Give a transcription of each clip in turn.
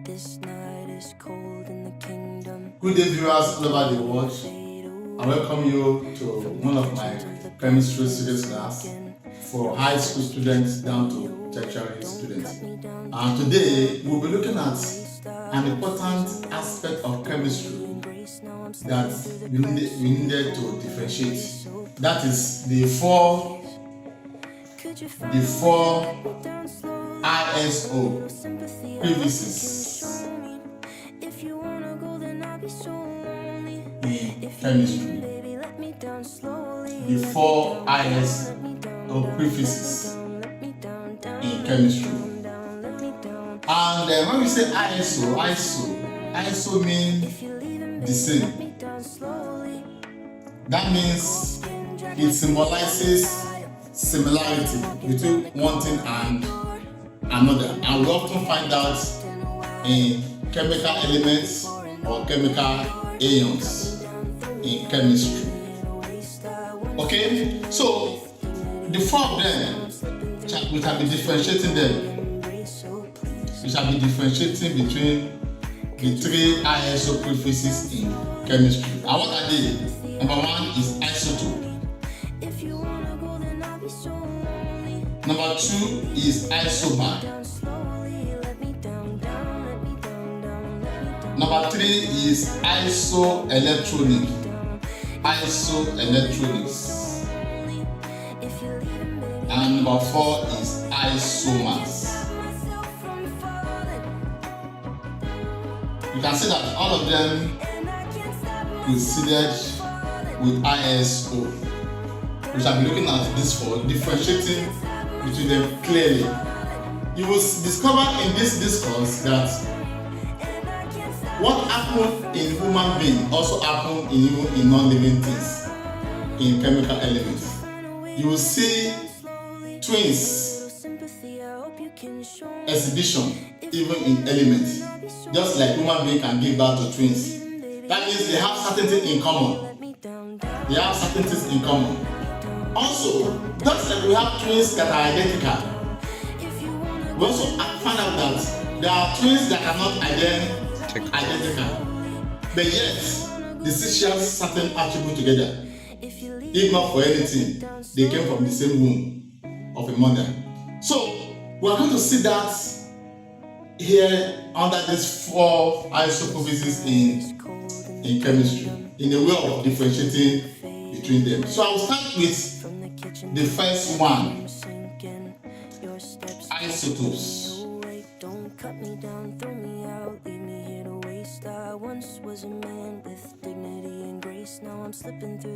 Good day, viewers all over the world. I welcome you to one of my chemistry series class for high school students down to tertiary students. And today we'll be looking at an important aspect of chemistry that we needed to differentiate. That is the four ISO prefixes in chemistry. The four ISO prefixes in chemistry. And when we say ISO means the same. That means it symbolizes similarity between one thing and another, and we often find out in chemical elements or chemical ions in chemistry. Okay, so the four of them, we shall be differentiating them. We shall be differentiating between the three ISO prefixes in chemistry. And what are they? Number one is isotope. Number two is Isobar. Number three is Isoelectronic. Isoelectronics. And number four is Isomers. You can see that all of them preceded with ISO. We shall be looking at this for differentiating between them clearly. You will discover in this discourse that what happened in human being also happened in non-living things, in chemical elements. You will see twins exhibition even in elements, just like human being can give birth to twins. That means they have certain things in common. They have certain things in common. Also, just like we have twins that are identical, we also find out that there are twins that are not identical, but yet they still share certain attributes together. If not for anything, they came from the same womb of a mother. So we are going to see that here under these four isoprophysis in chemistry, in a way of differentiating between them. So I will start with the first one, isotopes.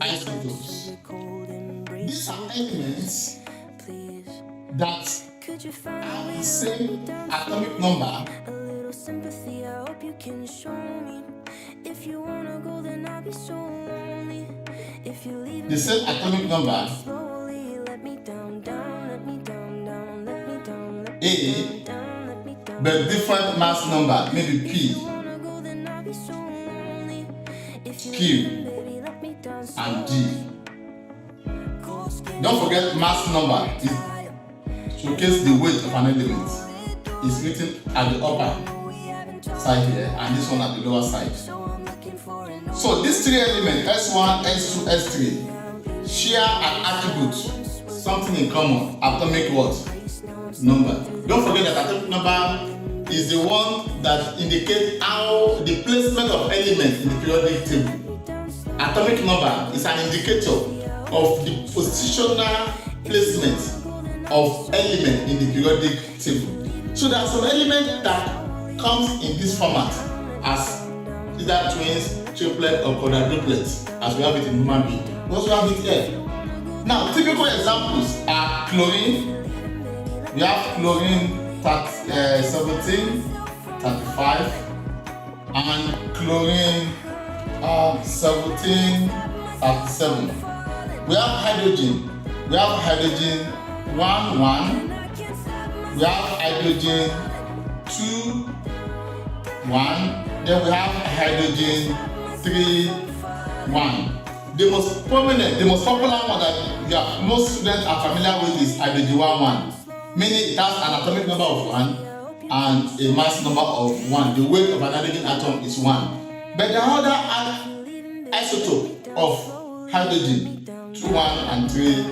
Isotopes. These are elements that have the same atomic number A, but different mass number, maybe P, Q, and D. Don't forget mass number. It showcases the weight of an element. It's written at the upper side here, and this one at the lower side. So these three elements, S1, S2, S3, share an attribute, something in common, atomic what? Number. Don't forget that atomic number is the one that indicates how the placement of elements in the periodic table. Atomic number is an indicator of the positional placement of element in the periodic table. So there are some elements that comes in this format as either twins, triplet, or quadruplets, as we have it in human being. We also have it here. Now, typical examples are chlorine. We have chlorine 17, 35, and chlorine 17, 37. We have hydrogen. We have hydrogen 1, 1. We have hydrogen 2, 1. Then we have hydrogen 3, 1. The most prominent, the most popular one that most students are familiar with is hydrogen 1, 1. Meaning it has an atomic number of 1 and a mass number of 1. The weight of an hydrogen atom is 1. But the other isotope of hydrogen, 2, 1 and 3,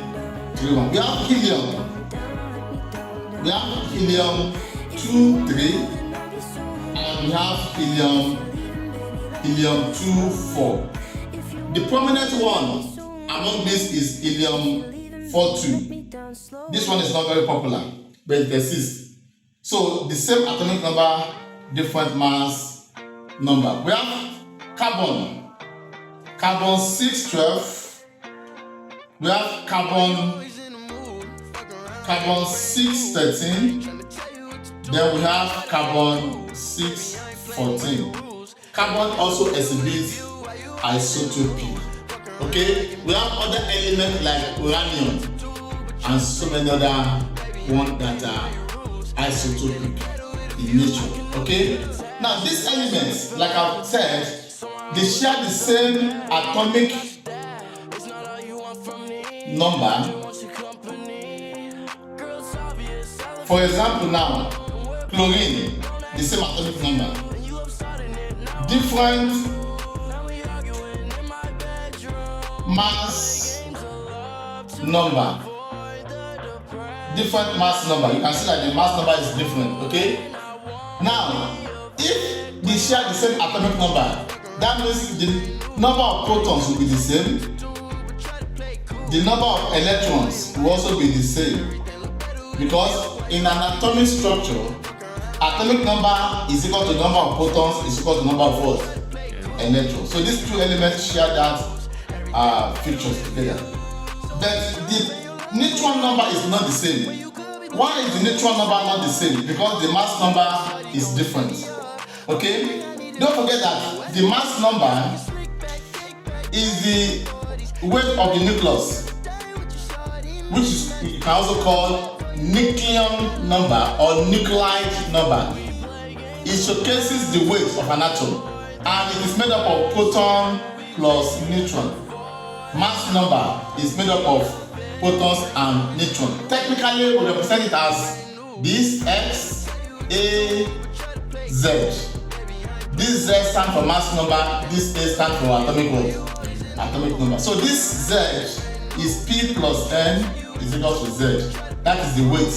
3, 1. We have helium. We have helium 2, 3, and we have helium 2, 4. The prominent one among these is helium 4, 2. This one is not very popular, but it exists. So the same atomic number, different mass number. We have carbon 612. We have carbon 613. Then we have carbon 614. Carbon also exhibits isotopy. Okay, we have other elements like uranium and so many other ones that are isotopic in nature. Okay, now these elements, like I've said, they share the same atomic number. For example, now chlorine, the same atomic number, different mass number. Different mass number. You can see that the mass number is different. Okay. Now, if they share the same atomic number, that means the number of protons will be the same. The number of electrons will also be the same. Because in an atomic structure, atomic number is equal to the number of protons is equal to the number of what? Electrons. So these two elements share that features together. But the neutron number is not the same. Why is the neutron number not the same? Because the mass number is different. Okay? Don't forget that the mass number is the weight of the nucleus, which is you can also call nucleon number or nuclide number. It showcases the weight of an atom, and it is made up of proton plus neutron. Mass number is made up of protons and neutrons. Technically, we represent it as this X, A, Z. This Z stands for mass number, this A stands for atomic weight. Atomic number. So this Z is P plus N is equal to Z. That is the weight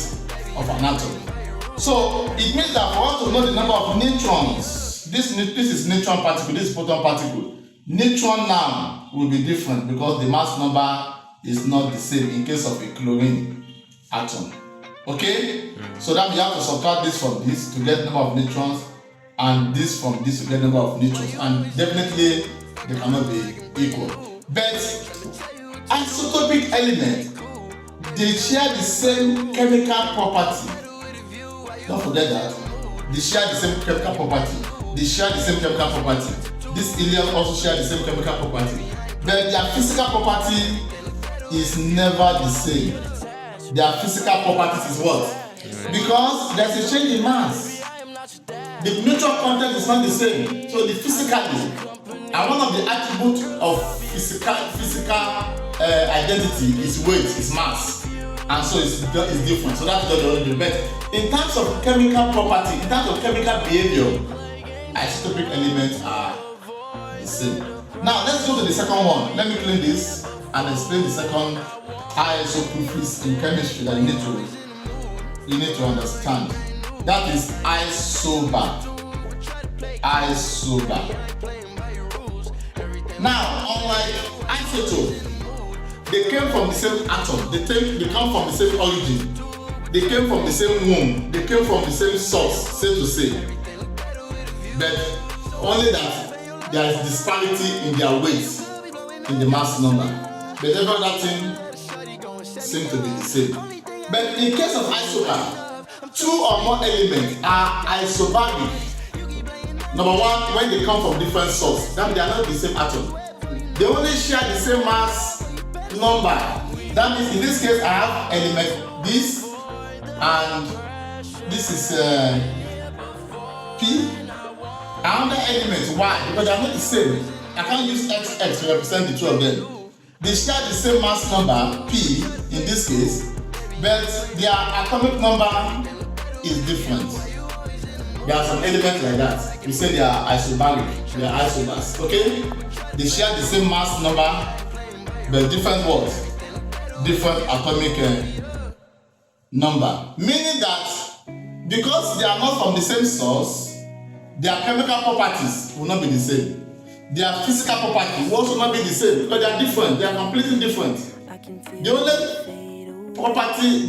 of an atom. So it means that for us to know the number of neutrons, this is neutron particle, this is proton particle. Neutron now will be different because the mass number is not the same in case of a chlorine atom. Okay? So that we have to subtract this from this to get number of neutrons, and this from this to get number of neutrons, and definitely they cannot be equal. But isotopic elements, they share the same chemical property. Don't forget that. They share the same chemical property. They share the same chemical property. This helium also share the same chemical property. But their physical property is never the same. Their physical properties is what? Because there's a change in mass. The neutron content is not the same. So the physically, and one of the attributes of physical identity is weight, is mass. And so it's different. So that's the only difference. But in terms of chemical property, in terms of chemical behavior, isotopic elements are the same. Now let's go to the second one. Let me clean this and explain the second isoprophysis in chemistry that you need to understand. That is isobar. Isobar. Now, unlike isotope, they came from the same atom. They come from the same origin. They came from the same womb. They came from the same source, so to say. But only that there is disparity in their weight, in the mass number. But every other thing seems to be the same. But in case of isobar, two or more elements are isobaric. Number one, when they come from different sources, then they are not the same atom. They only share the same mass number. That means in this case I have element this, and this is P. Another element Y, because they are not the same. I can't use XX to represent the two of them. They share the same mass number P in this case, but their atomic number is different. There are some elements like that. We say they are isobaric, they are isobars. Okay? They share the same mass number, but different what? Different atomic number. Meaning that because they are not from the same source, their chemical properties will not be the same. Their physical properties will also not be the same because they are different. They are completely different. The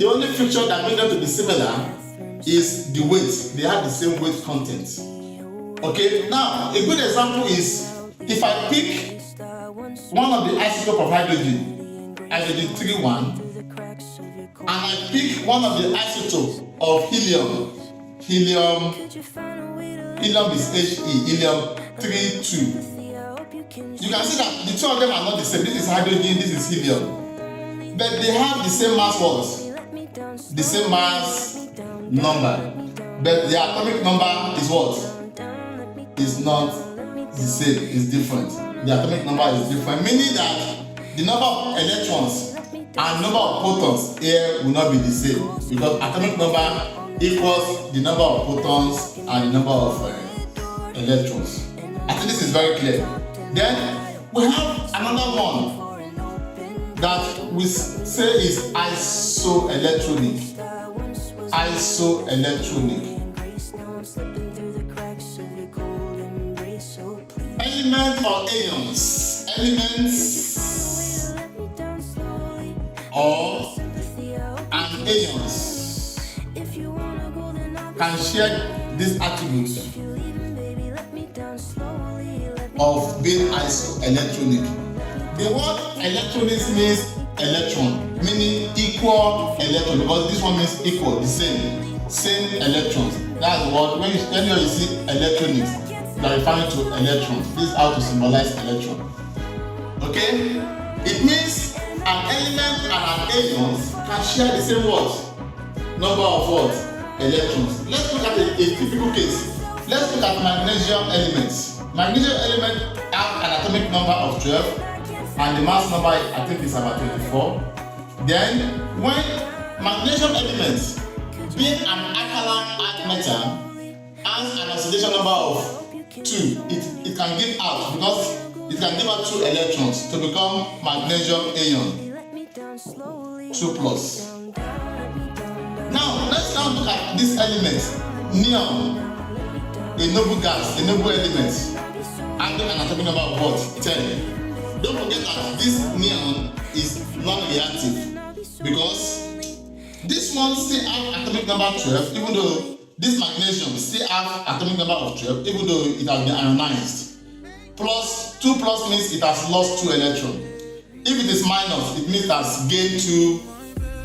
only feature that makes them to be similar is the weight. They have the same weight content. Okay, now a good example is if I pick one of the isotopes of hydrogen, hydrogen 3,1, and I pick one of the isotopes of helium, helium is He, helium 3,2. You can see that the two of them are not the same. This is hydrogen, this is helium. But they have the same mass what? The same mass number. But their atomic number is what? Is not the same, it's different. The atomic number is different, meaning that the number of electrons and number of protons here will not be the same because atomic number equals the number of protons and the number of electrons. I think this is very clear. Then we have another one that we say is isoelectronic. Isoelectronic. Elements or ions. Elements or and ions can share these attributes of being isoelectronic. The word electronics means electron, meaning equal electron, because this one means equal, the same electrons. That's the word. When you see electronics, you are referring to electrons. This is how to symbolize electron. Okay? It means an element and an ion can share the same what? Number of what? Electrons. Let's look at a typical case. Let's look at magnesium elements. Magnesium elements have an atomic number of 12 and the mass number I think is about 24. Then when magnesium elements being an alkaline metal has an oxidation number of 2, it can give out because it can give out 2 electrons to become magnesium ion 2 plus. Now let's now look at this element neon, a noble gas, a noble element, having an atomic number of what? 10. Don't forget that this neon is non-reactive because this one still have atomic number 12, even though this magnesium still have atomic number of 12, even though it has been ionized. Plus 2 plus means it has lost 2 electrons. If it is minus, it means it has gained 2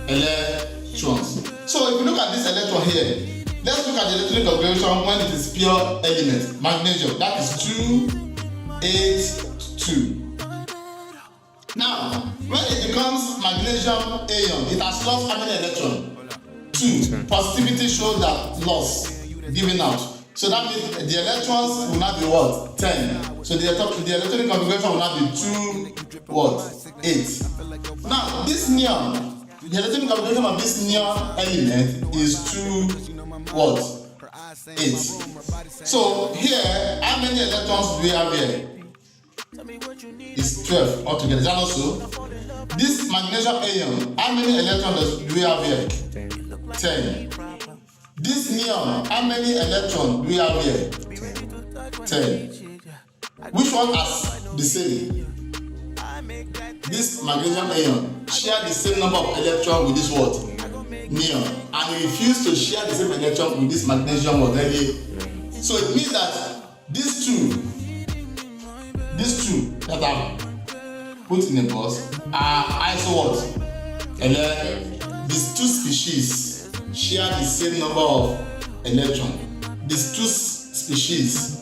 electrons. So if you look at this electron here, let's look at the electronic configuration when it is pure element, magnesium. That is 2, 8, 2. Now, when it becomes magnesium ion, it has lost how many electrons? 2. Positivity shows that loss, giving out. So that means the electrons will not be what? 10. So the electronic configuration will not be 2, what? 8. Now, this neon, the electronic configuration of this neon element is 2, what? 8. So here, how many electrons do we have here? It's 12 altogether. Is that also? This magnesium ion, how many electrons do we have here? 10. This neon, how many electrons do we have here? 10. Which one has the same? This magnesium ion share the same number of electrons with this what? Neon. And it refused to share the same electron with this magnesium already. So it means that these two that are put in a box are iso what? These two species share the same number of electrons. These two species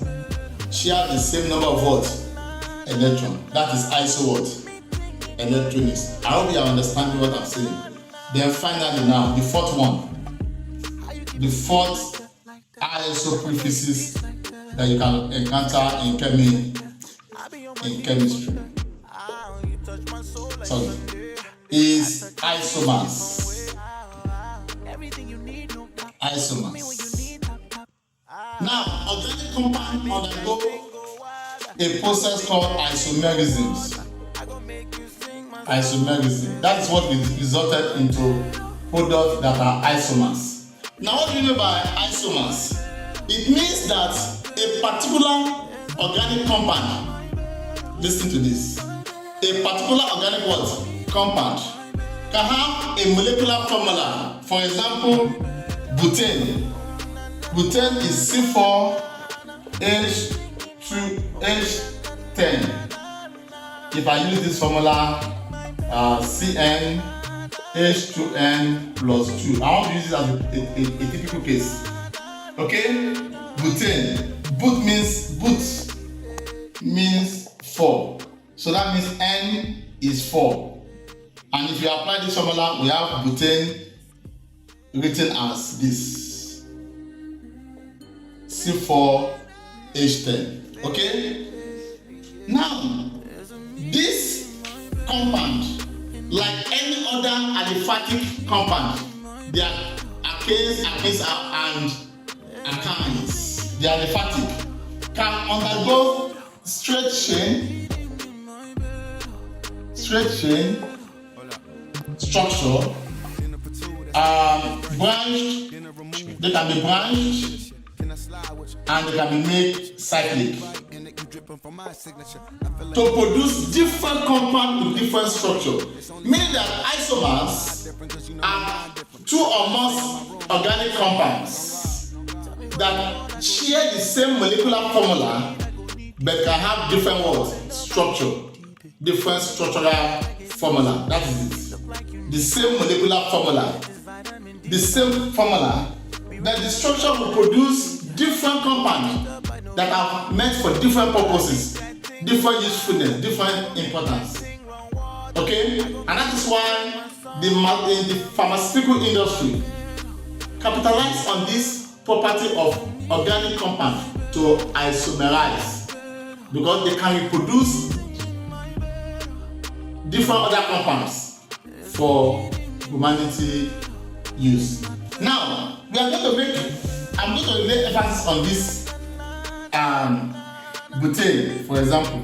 share the same number of what? Electron. That is iso what? Electronics. I hope you are understanding what I'm saying. Then finally now, the fourth one. The fourth iso prefixes that you can encounter in chemistry. Sorry. Is isomers. Isomers. Now compound undergo a process called isomerism. Isomerism. That is what resulted into products that are isomers. Now, what do you mean by isomers? It means that a particular organic compound, listen to this, a particular organic what? Compound can have a molecular formula. For example, butane. Butane is C4H2H10. If I use this formula, CnH2n plus 2. I want to use it as a typical case. Okay? Butane. But means 4. So that means N is 4. And if you apply this formula, we have butane written as this. C4H10. Okay? Now, this compound, like any other aliphatic compound, they are alkanes, and alkynes. They are aliphatic, can undergo straight chain structure, branched. They can be branched and they can be made cyclic to produce different compounds with different structure. Meaning that isomers are two or more organic compounds that share the same molecular formula but can have different structure, different structural formula. That is it. The same molecular formula, the same formula, that the structure will produce different compounds that are meant for different purposes, different usefulness, different importance. Okay? And that is why the pharmaceutical industry capitalize on this property of organic compound to isomerize, because they can reproduce different other compounds for humanity use. Now, I'm going to lay emphasis on this butane, for example.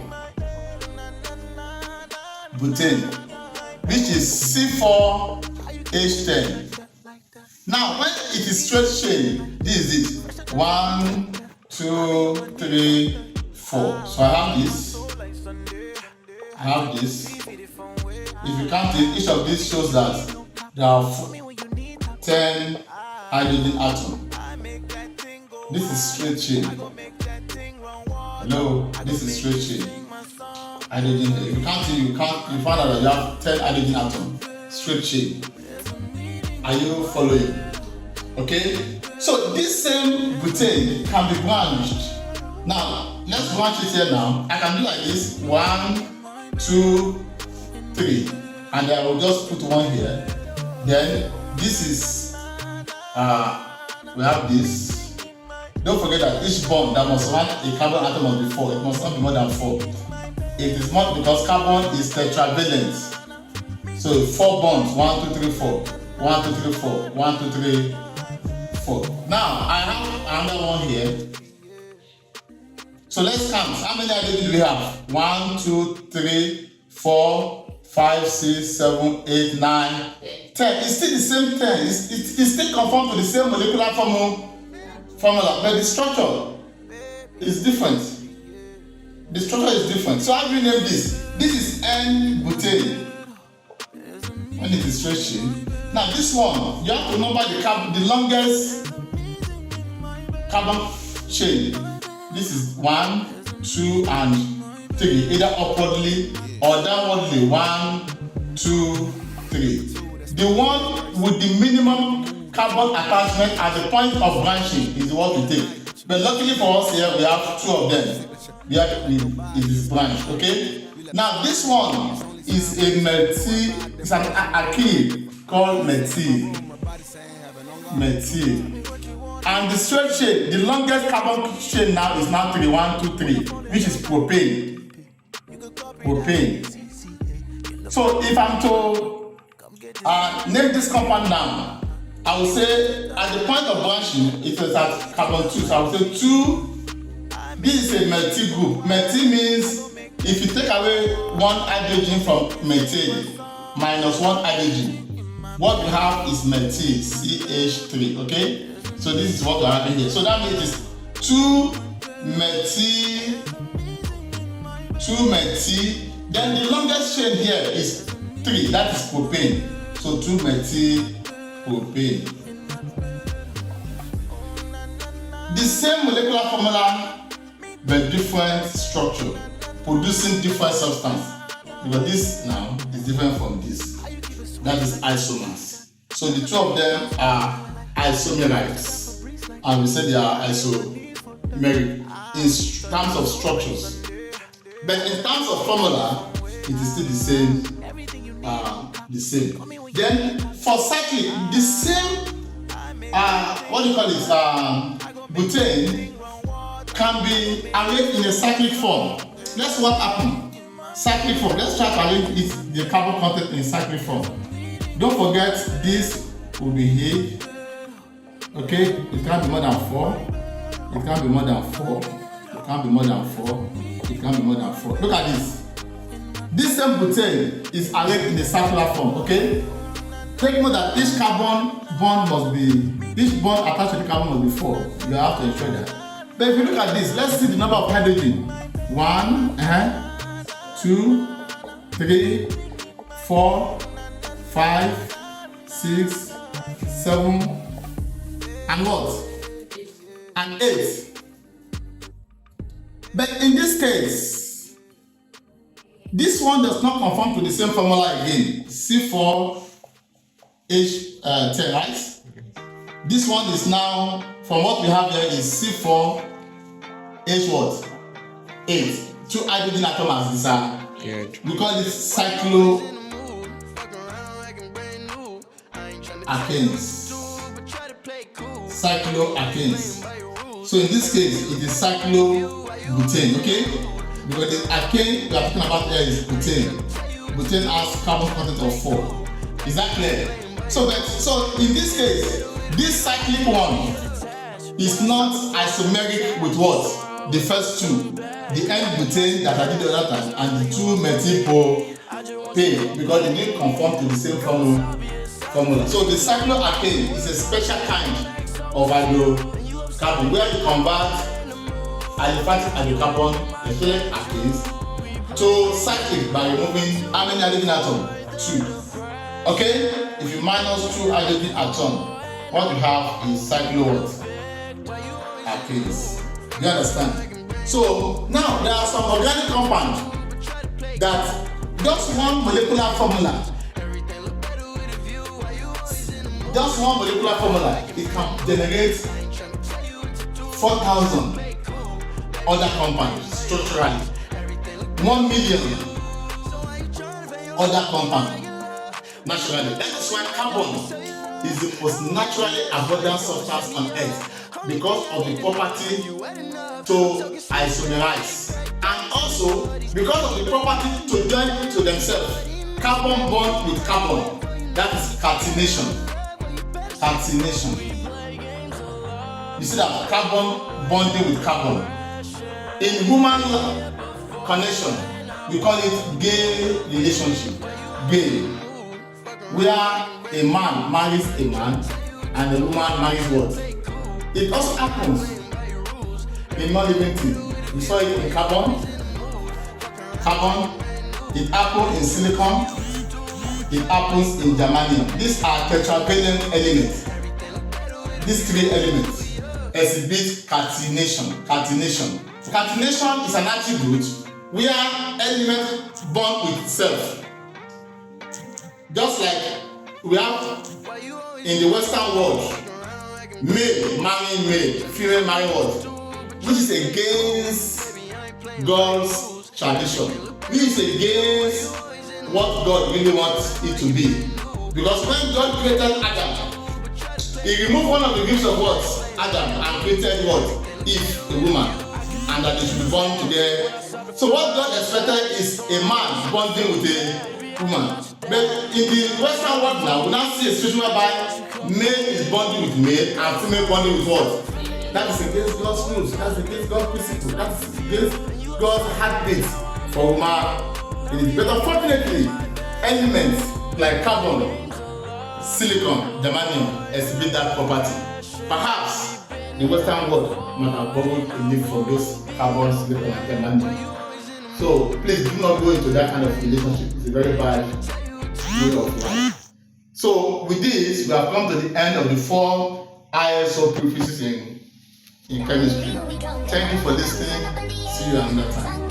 Butane, which is C4H10. Now, when it is straight chain, this is it. 1, 2, 3, 4. So I have this. If you count it, each of these shows that there are 10 hydrogen atoms. This is straight chain. Hello, this is straight chain. Hydrogen. If you count it, you find out that you have 10 hydrogen atoms. Straight chain. Are you following? Okay? So this same butane can be branched. Now, let's branch it here now. I can do like this. 1, 2, 3. And I will just put one here. Then this is, we have this. Don't forget that each bond that must have a carbon atom must be 4. It must not be more than 4. It is not, because carbon is tetravalent. So 4 bonds, 1, 2, 3, 4. 1, 2, 3, 4. 1, 2, 3, 4. Now I have another one here. So let's count. How many hydrogen do we have? 1, 2, 3, 4, 5, 6, 7, 8, 9, 10. It's still the same 10. It's still conformed to the same molecular formula, but the structure is different. The structure is different. So how do we name this? This is N-butane. When it is straight chain. Now this one, you have to remember the longest carbon chain. This is 1, 2, and 3, either upwardly or downwardly. 1, 2, 3. The one with the minimum carbon attachment at the point of branching is what we take. But luckily for us here, we have 2 of them. It is branched. Okay. Now this one is a methyl. It's an alkene called methyl. And the straight chain, the longest carbon chain now is now 3, 1, 2, 3, which is propane. So if I'm to name this compound now, I will say at the point of branching it is at carbon 2. So I will say 2 This is a methyl group. Methyl means if you take away one hydrogen from methyl minus one hydrogen, what we have is methyl, CH3, okay? So this is what we're having here. So that means it's 2 methyl, then the longest chain here is 3, that is propane. So 2 methyl propane. The same molecular formula but different structure, producing different substance. Because this now is different from this. That is isomers. So the two of them are isomerites, and we say they are isomeric in terms of structures. But in terms of formula, it is still the same. Then for cyclic, the same butane can be arranged in a cyclic form. That's what happened. Cyclic form. Let's try to arrange the carbon content in cyclic form. Don't forget this will be here. Okay, it can't be more than 4. It can't be more than 4. It can't be more than 4. It can't be more than 4. Look at this. This same butane is arranged in a circular form. Okay. Take note that each bond attached to the carbon must be 4. You have to ensure that. But if you look at this, let's see the number of hydrogen. 1, 2, 3, 4, 5, 6, 7, and what? And 8. But in this case, this one does not conform to the same formula again. C4H10, right? This one is now, from what we have here, is C4H what? 8. 2 hydrogen atoms is we call it cycloalkanes. So in this case, it is cyclobutane, okay? Because the alkane we are talking about here is butane. Butane has carbon content of 4. Is that clear? So in this case, this cyclic one is not isomeric with what? The first two. The N-butane that I did the other time and the 2 methyl-propane, because they didn't conform to the same formula. So the cycloalkane is a special kind of hydrocarbon where you convert aliphatic hydrocarbon, especially alkanes, to cyclic by removing how many hydrogen atoms? 2. Okay? If you minus 2 hydrogen atoms, what you have is cycloalkanes. You understand? So now there are some organic compounds that just one molecular formula, it can generate 4,000 other compounds structurally, 1 million other compounds naturally. That is why carbon is the most naturally abundant substance on Earth because of the property to isomerize, and also because of the property to join to themselves. Carbon bond with carbon, that is catenation. You see that carbon bonding with carbon. In human connection, we call it gay relationship. Gay, where a man marries a man and a woman marries what? It also happens in non-living things. We saw it in carbon, it happens in silicon, it happens in germanium. These are tetravalent elements. These 3 elements exhibit catenation. Catenation is an attribute where elements bond with itself. Just like we have in the Western world, male marrying male, female marrying what? Which is against God's tradition. Which is against what God really wants it to be. Because when God created Adam, He removed one of the gifts of what? Adam, and created what? Eve, a woman, and that they should be born together. So what God expected is a man bonding with a woman. But in the Western world now, we now see a situation whereby male is bonding with male and female bonding with what? That is against God's rules. That's against God's principle. That's against God's heartbeat for woman. It is. But unfortunately, elements like carbon, silicon, germanium exhibit that property. Perhaps the Western world might have borrowed a leaf from those carbon, silicon, and germanium. So please do not go into that kind of relationship. It's a very bad way of life. So with this, we have come to the end of the 4 ISO prefixes in chemistry. Thank you for listening. See you another time.